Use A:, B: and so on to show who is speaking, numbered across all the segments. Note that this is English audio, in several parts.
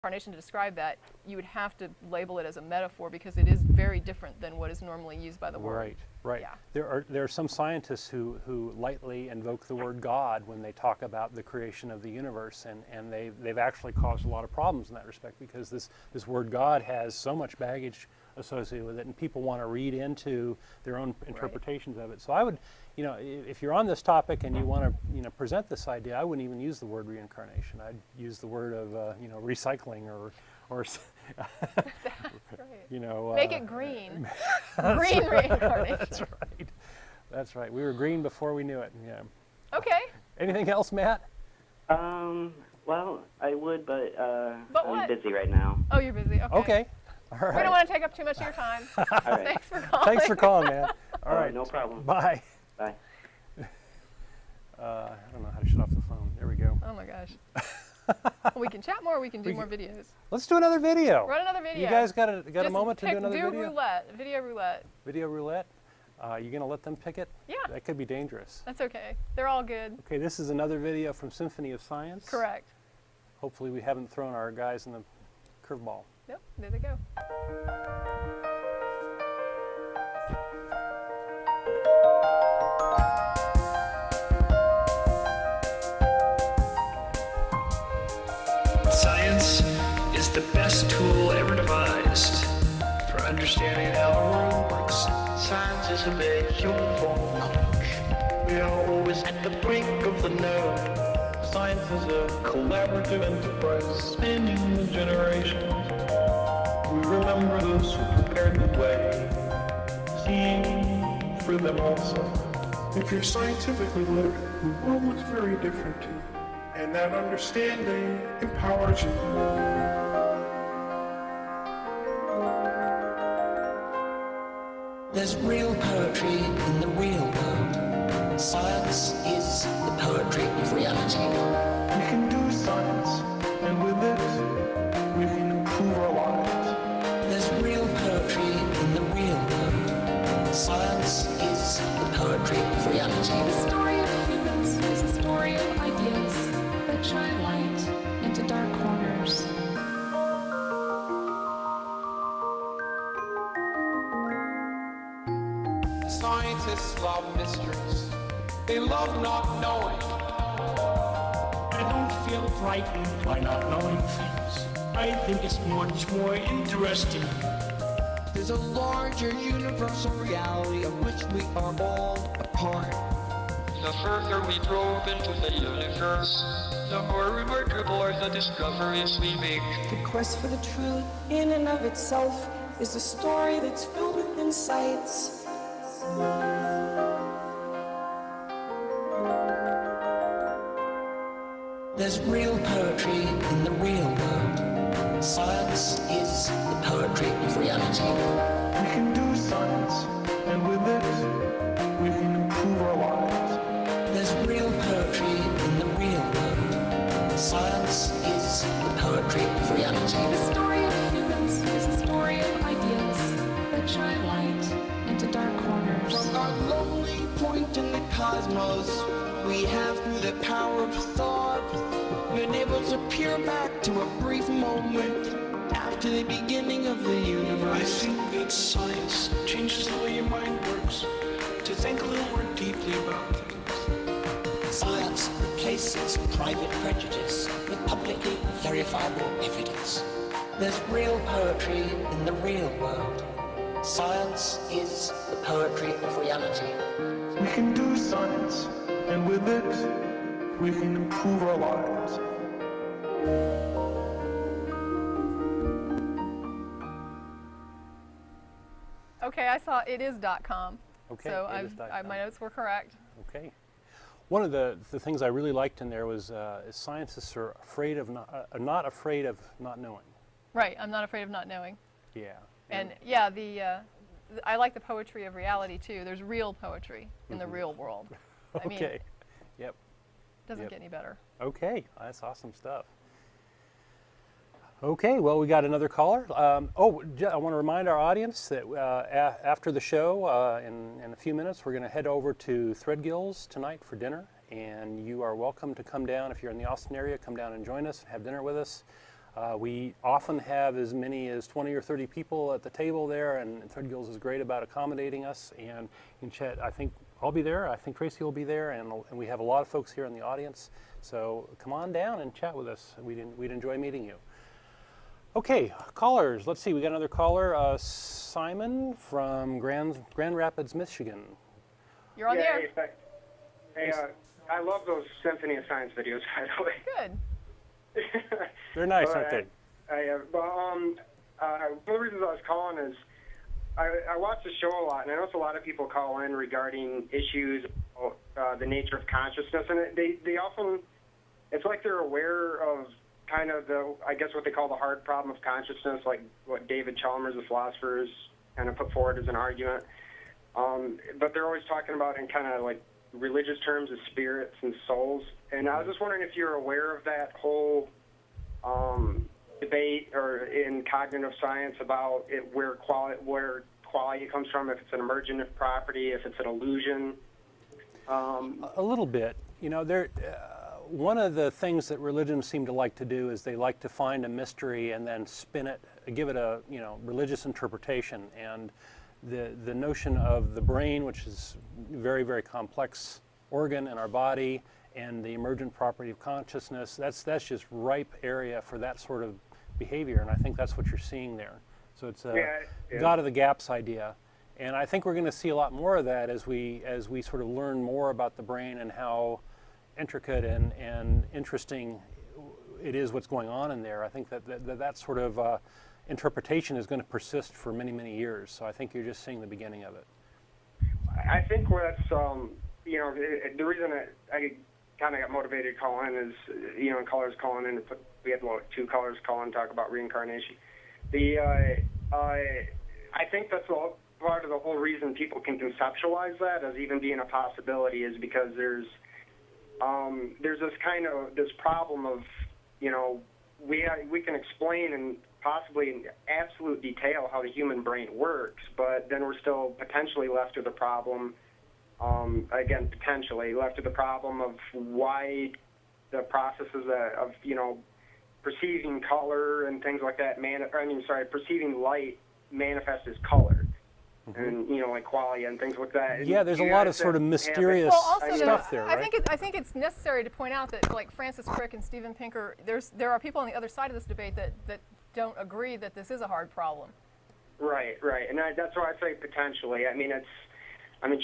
A: reincarnation to describe that, you would have to label it as a metaphor because it is very different than what is normally used by the word.
B: Right, right.
A: Yeah.
B: There are some scientists who lightly invoke the word God when they talk about the creation of the universe, and they've actually caused a lot of problems in that respect because this word God has so much baggage associated with it, and people want to read into their own interpretations of it. So I would, if you're on this topic and you want to, present this idea, I wouldn't even use the word reincarnation. I'd use the word of, recycling or
A: That's right.
B: Make
A: it green. Green reincarnation.
B: That's right. That's right. We were green before we knew it. Yeah.
A: Okay.
B: Anything else, Matt?
C: Well, I would, but
A: what?
C: I'm busy right now.
A: Oh, you're busy. Okay.
B: Okay. All right.
A: We don't want to take up too much of your time.
C: All right.
A: Thanks for calling.
B: Thanks for calling, man. All right.
C: No problem.
B: Bye.
C: Bye.
B: I don't know how to shut off the phone. There we go.
A: Oh my gosh. We can chat more. We can do more videos.
B: Let's do another video.
A: Run another video.
B: You guys got a moment to do another video?
A: Roulette. Video roulette.
B: Video roulette. You gonna let them pick it?
A: Yeah.
B: That could be dangerous.
A: That's okay. They're all good.
B: Okay, this is another video from Symphony of Science.
A: Correct.
B: Hopefully we haven't thrown our guys in the curveball.
A: Yep. There they go.
D: Science is the best tool ever devised for understanding how the world works. Science is a vehicle for knowledge. We are always at the brink of the known. Science is a collaborative enterprise spanning the generations. We remember those who prepared the way, seeing for them also.
E: If you're scientifically literate, the world looks very different to you. And that understanding empowers you.
F: There's real poetry in the real world. Science is the poetry of reality.
E: We can do science, and with it, we can improve our lives.
F: There's real poetry in the real world. Science is the poetry of reality.
G: The story of humans is the story of ideas that shine light into dark corners.
H: Scientists love mysteries. They love not knowing.
I: I don't feel frightened by not knowing things. I think it's much more interesting.
H: There's a larger universal reality of which we are all a part.
J: The further we probe into the universe, the more remarkable are the discoveries we make.
K: The quest for the truth in and of itself is a story that's filled with insights.
F: There's real poetry in the real world. Science is the poetry of reality.
E: We can do science, and with it, we can improve our lives.
F: There's real poetry in the real world. Science is the poetry of reality.
G: The story of humans is the story of ideas that shine light into dark corners.
H: From our lonely point in the cosmos, we have, through the power of thought, been able to peer back to a brief moment after the beginning of the universe.
I: I think that science changes the way your mind works, to think a little more deeply about things.
F: Science replaces private prejudice with publicly verifiable evidence. There's real poetry in the real world. Science is the poetry of reality.
E: We can do science, and with it, we can improve our lives.
A: Okay, I saw it is.com.
B: Okay,
A: So
B: it is.com.
A: my notes were correct.
B: Okay. One of the things I really liked in there was scientists are afraid of not afraid of not knowing.
A: Right, I'm not afraid of not knowing.
B: Yeah.
A: And yeah, I like the poetry of reality too. There's real poetry in the real world. I mean,
B: Okay. Yep.
A: doesn't
B: Yep.
A: get any better.
B: Okay, that's awesome stuff. Okay, well, we got another caller. I want to remind our audience that after the show, in a few minutes, we're going to head over to Threadgill's tonight for dinner, and you are welcome to come down. If you're in the Austin area, come down and join us and have dinner with us. We often have as many as 20 or 30 people at the table there, and Threadgills is great about accommodating us. And in chat, I think I'll be there. I think Tracy will be there, and we have a lot of folks here in the audience. So come on down and chat with us. We'd enjoy meeting you. Okay, callers. Let's see. We got another caller, Simon from Grand Rapids, Michigan.
A: You're on the air.
L: Hey, I love those Symphony of Science videos, by the way.
A: Good.
B: They're nice, aren't they?
L: One of the reasons I was calling is I watch the show a lot, and I notice a lot of people call in regarding issues, the nature of consciousness, and they often, it's like they're aware of kind of I guess what they call the hard problem of consciousness, like what David Chalmers, the philosopher, has kind of put forward as an argument. But they're always talking about in kind of like religious terms of spirits and souls. And I was just wondering if you're aware of that whole debate or in cognitive science about where quality comes from, if it's an emergent property, if it's an illusion.
B: A little bit. You know, one of the things that religions seem to like to do is they like to find a mystery and then spin it, give it a religious interpretation. And the notion of the brain, which is a very, very complex organ in our body, and the emergent property of consciousness, that's just ripe area for that sort of behavior, and I think that's what you're seeing there. So it's a God of the gaps idea. And I think we're going to see a lot more of that as we sort of learn more about the brain and how intricate and interesting it is what's going on in there. I think that sort of interpretation is going to persist for many, many years. So I think you're just seeing the beginning of it.
L: I think what's, the reason I kind of got motivated to call in is, callers calling in, we had two callers call in, talk about reincarnation. I think that's part of the whole reason people can conceptualize that as even being a possibility is because there's this problem of, we can explain in possibly in absolute detail how the human brain works, but then we're still potentially left with the problem, potentially left with the problem of why the processes of, perceiving color and things like that, perceiving light manifest as color. And like qualia and things like that.
B: Yeah, there's a lot of sort of mysterious stuff there, right?
A: I think it's necessary to point out that, like Francis Crick and Steven Pinker, there are people on the other side of this debate that don't agree that this is a hard problem.
L: Right, and that's why I say potentially.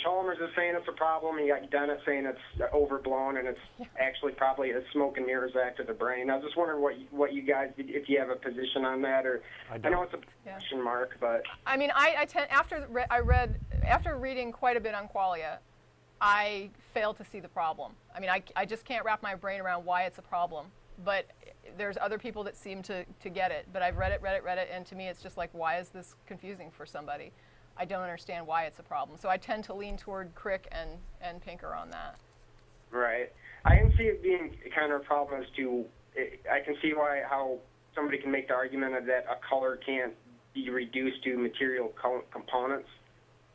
L: Chalmers is saying it's a problem, and you got Dennett saying it's overblown, and it's actually probably a smoke and mirrors act of the brain. I was just wondering what you guys, if you have a position on that, or I know it's a question mark, but after reading quite a bit on qualia, I fail to see the problem. I just can't wrap my brain around why it's a problem. But there's other people that seem to get it. But I've read it, and to me it's just like, why is this confusing for somebody? I don't understand why it's a problem. So I tend to lean toward Crick and Pinker on that. Right. I can see it being kind of a problem as to, I can see how somebody can make the argument that a color can't be reduced to material components.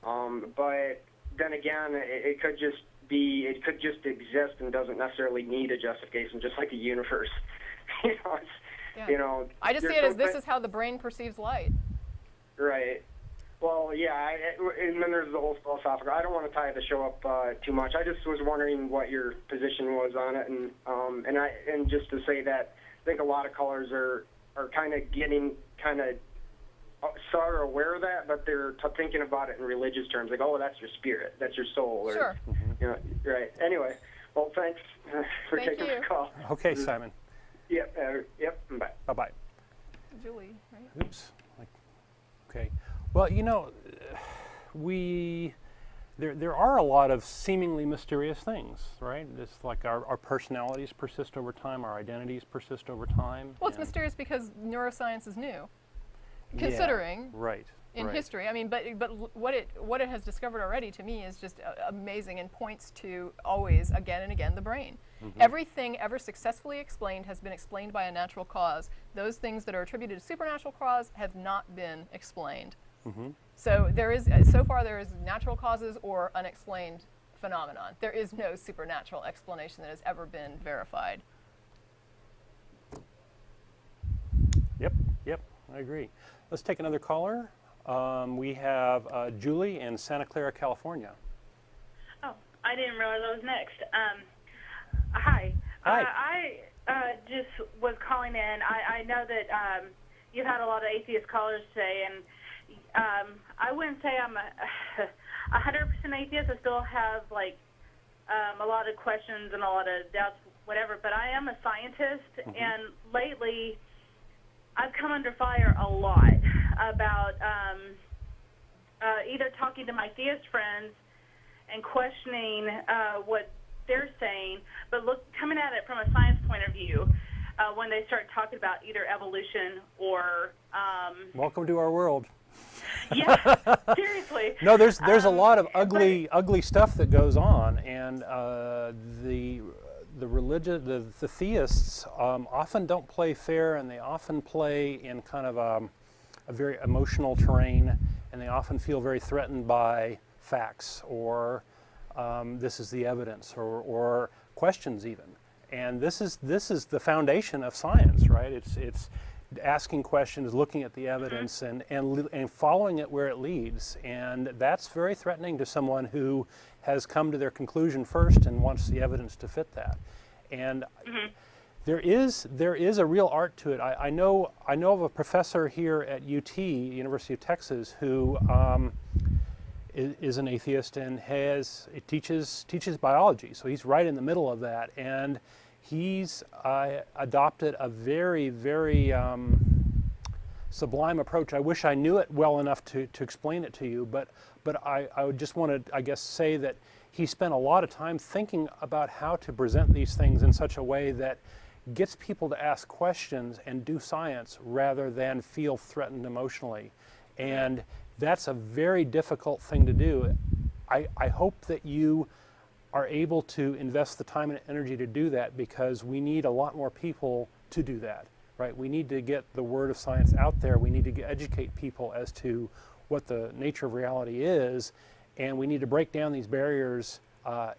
L: But then again, it could just exist and doesn't necessarily need a justification, just like the universe.
A: I just see it as this is how the brain perceives light.
L: Right. Well, yeah, and then there's the whole philosophical. I don't want to tie the show up too much. I just was wondering what your position was on it, and just to say that I think a lot of callers are kind of getting sort of aware of that, but they're thinking about it in religious terms, like, oh, that's your spirit, that's your soul, or
A: sure.
L: Right. Anyway, well, thanks for taking the call.
B: Okay, Simon.
L: Yep. Bye.
B: Bye.
A: Julie, right?
B: Oops. Okay. Well, there are a lot of seemingly mysterious things, right? It's like our personalities persist over time, our identities persist over time.
A: Well, it's mysterious because neuroscience is new, considering in history. But what it has discovered already, to me, is just amazing and points to always, again and again, the brain. Everything ever successfully explained has been explained by a natural cause. Those things that are attributed to supernatural cause have not been explained. So so far there is natural causes or unexplained phenomenon. There is no supernatural explanation that has ever been verified.
B: I agree. Let's take another caller. We have Julie in Santa Clara, California.
M: Oh, I didn't realize I was next. Hi.
B: Hi.
M: I just was calling in. I know that you've had a lot of atheist callers today, and I wouldn't say I'm 100% atheist. I still have like a lot of questions and a lot of doubts, whatever. But I am a scientist, and lately I've come under fire a lot about either talking to my theist friends and questioning what they're saying, but coming at it from a science point of view when they start talking about either evolution or
B: welcome to our world.
M: Yeah, seriously.
B: No, there's a lot of ugly stuff that goes on, and the theists often don't play fair, and they often play in kind of a very emotional terrain, and they often feel very threatened by facts or this is the evidence or questions even. And this is the foundation of science, right? It's asking questions, looking at the evidence, and following it where it leads. And that's very threatening to someone who has come to their conclusion first and wants the evidence to fit that. And there is a real art to it. I know of a professor here at UT, University of Texas, who is an atheist and teaches biology. So he's right in the middle of that, and he's adopted a very, very sublime approach. I wish I knew it well enough to explain it to you, but I would just want to, I guess, say that he spent a lot of time thinking about how to present these things in such a way that gets people to ask questions and do science rather than feel threatened emotionally. And that's a very difficult thing to do. I hope that you are able to invest the time and energy to do that, because we need a lot more people to do that, right? We need to get the word of science out there. We need to educate people as to what the nature of reality is, and we need to break down these barriers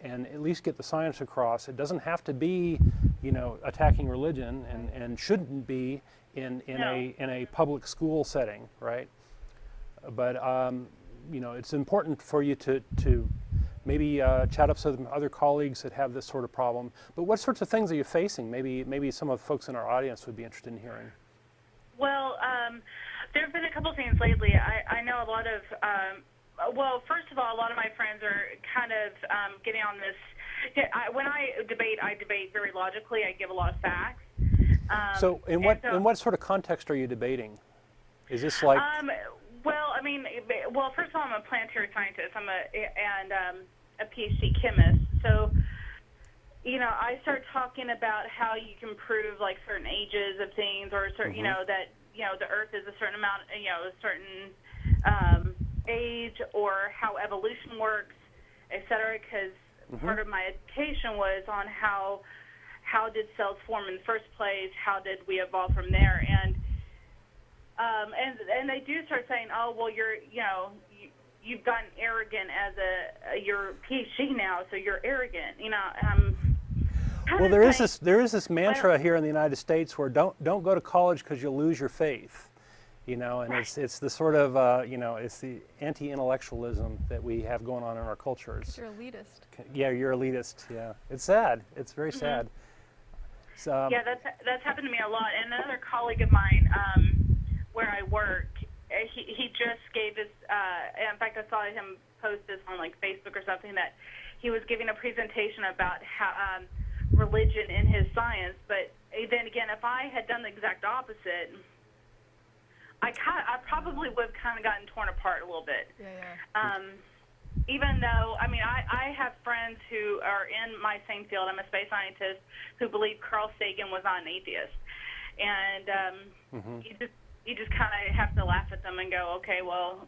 B: and at least get the science across. It doesn't have to be, attacking religion, and shouldn't be in a public school setting, right? But it's important for you to maybe chat up some other colleagues that have this sort of problem. But what sorts of things are you facing? Maybe some of the folks in our audience would be interested in hearing.
M: Well, there have been a couple things lately. I know a lot of, first of all, a lot of my friends are kind of getting on this. When I debate very logically. I give a lot of facts.
B: So in what sort of context are you debating? Is this like...
M: Well, first of all, I'm a planetary scientist. I'm a PhD chemist. So, I start talking about how you can prove like certain ages of things, or certain, that the Earth is a certain amount, a certain age, or how evolution works, etc. Because part of my education was on how did cells form in the first place, how did we evolve from there, and they do start saying, oh, well, you've gotten arrogant as you're PhD now, so you're arrogant.
B: Well, there is this mantra here in the United States where don't go to college because you'll lose your faith, and it's the sort of it's the anti-intellectualism that we have going on in our cultures.
A: You're elitist.
B: Yeah, you're elitist. Yeah, it's sad. It's very sad. So,
M: yeah, that's happened to me a lot. And another colleague of mine, where I work, he just gave this, in fact, I saw him post this on like Facebook or something, that he was giving a presentation about how religion in his science. But then again, if I had done the exact opposite, I probably would have kind of gotten torn apart a little bit.
A: Yeah.
M: Even though, I have friends who are in my same field. I'm a space scientist who believe Carl Sagan was not an atheist. And you just kind of have to laugh at them and go, okay, well,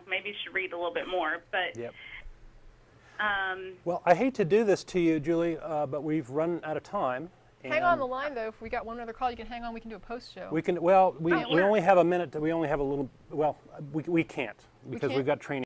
M: maybe you should read a little bit more. But
B: well, I hate to do this to you, Julie, but we've run out of time.
A: Hang on the line, though. If we got one other call, you can hang on. We can do a post show.
B: We can. Well, we only have a minute. We only have a little. Well, we can't because we've got training.